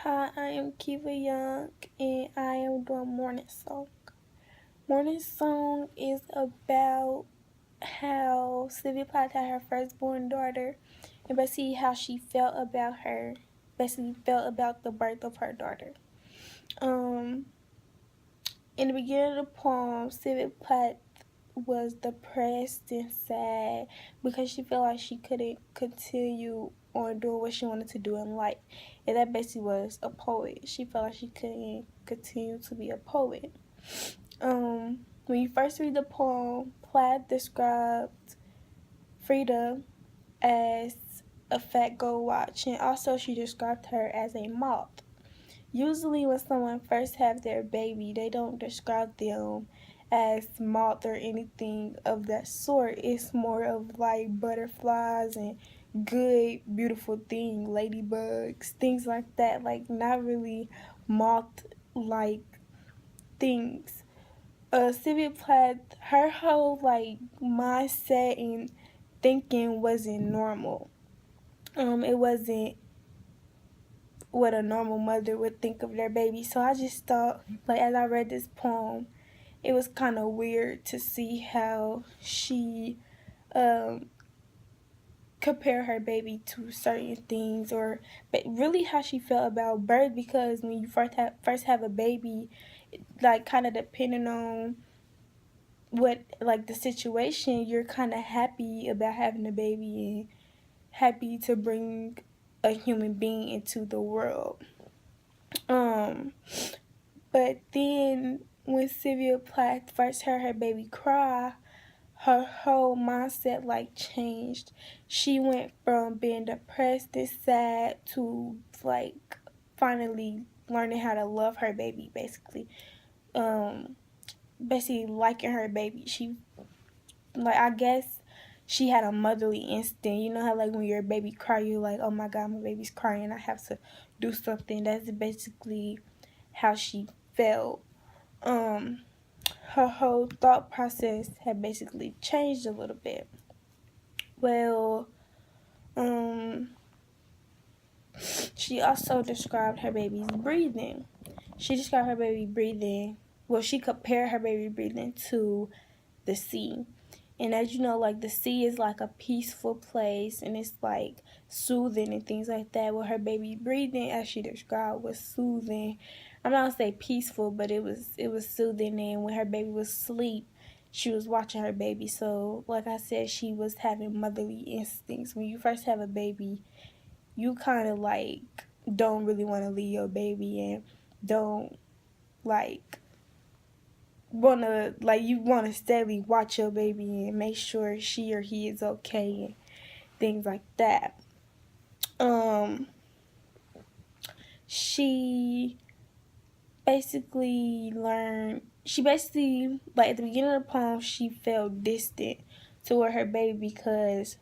Hi, I am Kiva Young and I am doing Morning Song. Morning Song is about how Sylvia Plath had her firstborn daughter and basically how she felt about her, basically felt about the birth of her daughter. Um, in the beginning of the poem, Sylvia Plath was depressed and sad because she felt like she couldn't continue on doing what she wanted to do in life. And that basically was a poet. She felt like she couldn't continue to be a poet. When you first read the poem, Plath described Frida as a fat gold watch, and also she described her as a moth. Usually when someone first have their baby, they don't describe them as moth or anything of that sort. It's more of like butterflies and good, beautiful thing, ladybugs, things like that. Like not really moth-like things. Sylvia Plath, her whole like mindset and thinking wasn't normal. It wasn't what a normal mother would think of their baby. So I just thought, like, as I read this poem, it was kind of weird to see how she um, compare her baby to certain things, or but really how she felt about birth. Because when you first have a baby, like kind of depending on what like the situation, you're kind of happy about having a baby and happy to bring a human being into the world. Um, But then when Sylvia Plath first heard her baby cry, her whole mindset like changed. She went from being depressed and sad to like finally learning how to love her baby, basically. Um Basically liking her baby. She, like, I guess she had a motherly instinct. You know how like when your baby cry, you're like, oh my god, my baby's crying, I have to do something. That's basically how she felt. um Her whole thought process had basically changed a little bit. Well, um she also described her baby's breathing. She described her baby breathing, well, she compared her baby breathing to the sea. And as you know, like the sea is like a peaceful place and it's like soothing and things like that. Well, her baby breathing, as she described, was soothing. I'm not gonna say peaceful, but it was soothing. And when her baby was asleep, she was watching her baby. So, like I said, she was having motherly instincts. When you first have a baby, you kind of like don't really want to leave your baby and don't like you want to steadily watch your baby and make sure she or he is okay and things like that. um she basically like at the beginning of the poem she felt distant toward her baby because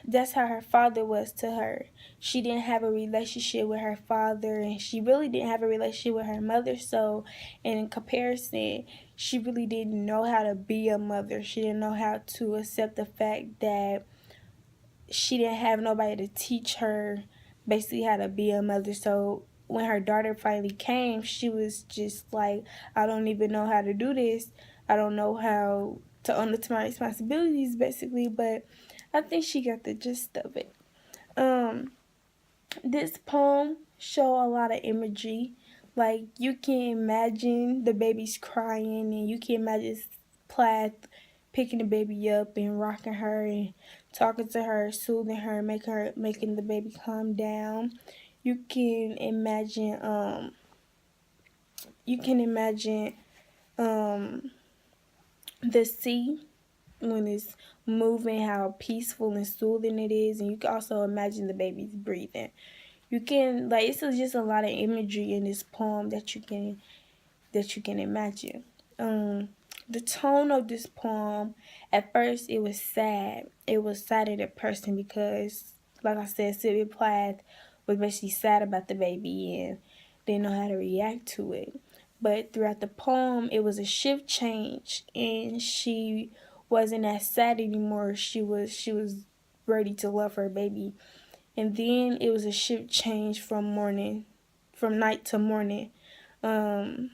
that's how her father was to her. She didn't have a relationship with her father, and she really didn't have a relationship with her mother. So, in comparison, she really didn't know how to be a mother. She didn't know how to accept the fact that she didn't have nobody to teach her basically how to be a mother. So, when her daughter finally came, she was just like, I don't even know how to do this. I don't know how to undertake my responsibilities, basically. But I think she got the gist of it. Um, this poem show a lot of imagery. Like you can imagine the baby's crying, and you can imagine Plath picking the baby up and rocking her and talking to her, soothing her, making the baby calm down. You can imagine you can imagine um the sea when it's moving, how peaceful and soothing it is, and you can also imagine the baby's breathing. You can like it's just a lot of imagery in this poem that you can imagine. The tone of this poem, at first it was sad. It was sad and depressing because, like I said, Sylvia Plath was basically sad about the baby and didn't know how to react to it. But throughout the poem, it was a shift change, and she wasn't as sad anymore. She was ready to love her baby, and then it was a shift change from mourning from night to morning. The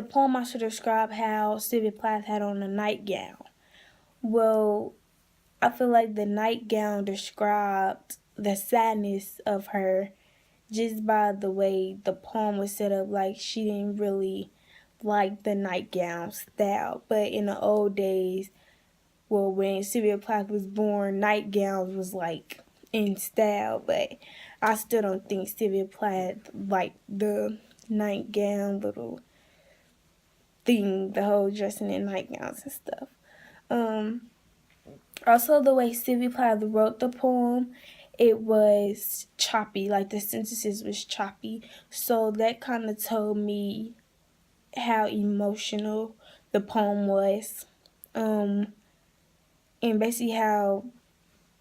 poem also described how Sylvia Plath had on a nightgown. Well, I feel like the nightgown described the sadness of her just by the way the poem was set up. Like, she didn't really like the nightgown style. But in the old days, well, when Sylvia Plath was born, nightgowns was like in style. But I still don't think Sylvia Plath liked the nightgown little thing, the whole dressing in nightgowns and stuff. Also, the way Sylvia Plath wrote the poem, it was choppy, like the sentences was choppy. So that kind of told me how emotional the poem was. And basically how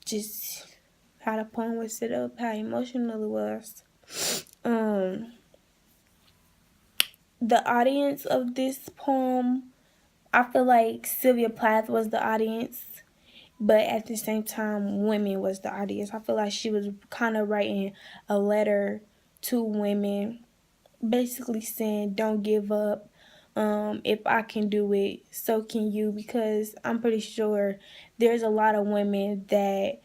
the poem was set up, how emotional it was. The audience of this poem, I feel like Sylvia Plath was the audience, but at the same time, women was the audience. I feel like she was kind of writing a letter to women, basically saying, don't give up. If I can do it, so can you. Because I'm pretty sure there's a lot of women that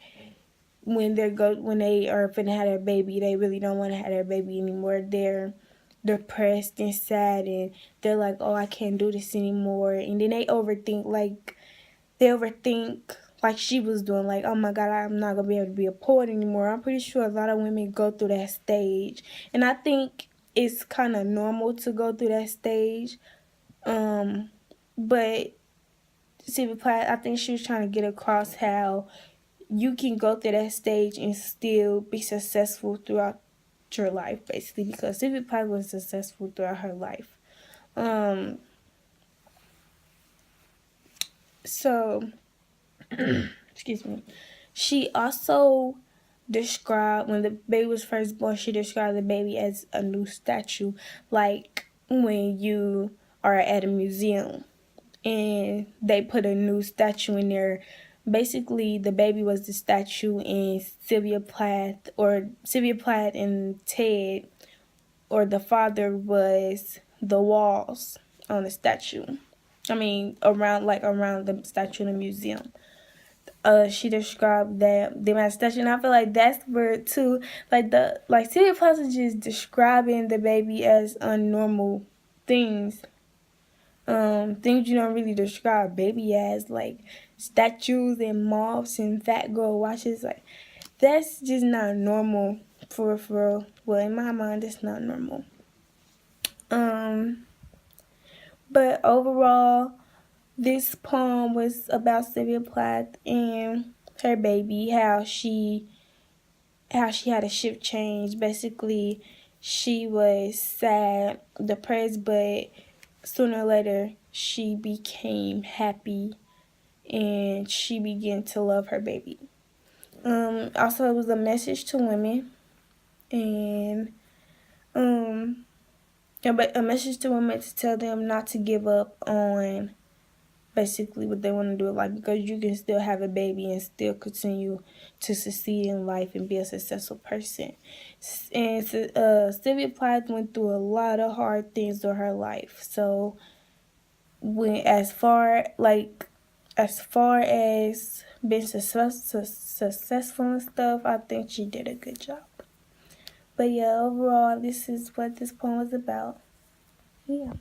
when they are finna have their baby, they really don't want to have their baby anymore. They're depressed and sad, and they're like, oh, I can't do this anymore. And then they overthink like she was doing, like, oh my God, I'm not gonna be able to be a poet anymore. I'm pretty sure a lot of women go through that stage, and I think it's kind of normal to go through that stage. But Sylvia Plath, I think she was trying to get across how you can go through that stage and still be successful throughout your life, basically, because Sylvia Plath was successful throughout her life. So, excuse me. She also described, when the baby was first born, she described the baby as a new statue, like when you are at a museum and they put a new statue in there. Basically, the baby was the statue, and Sylvia Plath and Ted, or the father, was the walls on the statue. I mean, around the statue in the museum. She described that the statue, and I feel like that's where too, like Sylvia Plath is just describing the baby as unnormal things. Things you don't really describe baby as, like statues and moths and fat girl watches. Like, that's just not normal for real. Well, in my mind, it's not normal. But overall, this poem was about Sylvia Plath and her baby, how she had a shift change. Basically, she was sad, depressed, but sooner or later she became happy and she began to love her baby. Also, it was a message to women, and a message to women to tell them not to give up on basically what they want to do in life, because you can still have a baby and still continue to succeed in life and be a successful person. And Sylvia Plath went through a lot of hard things in her life. So as far as being successful and stuff, I think she did a good job. But yeah, overall, this is what this poem was about. Yeah.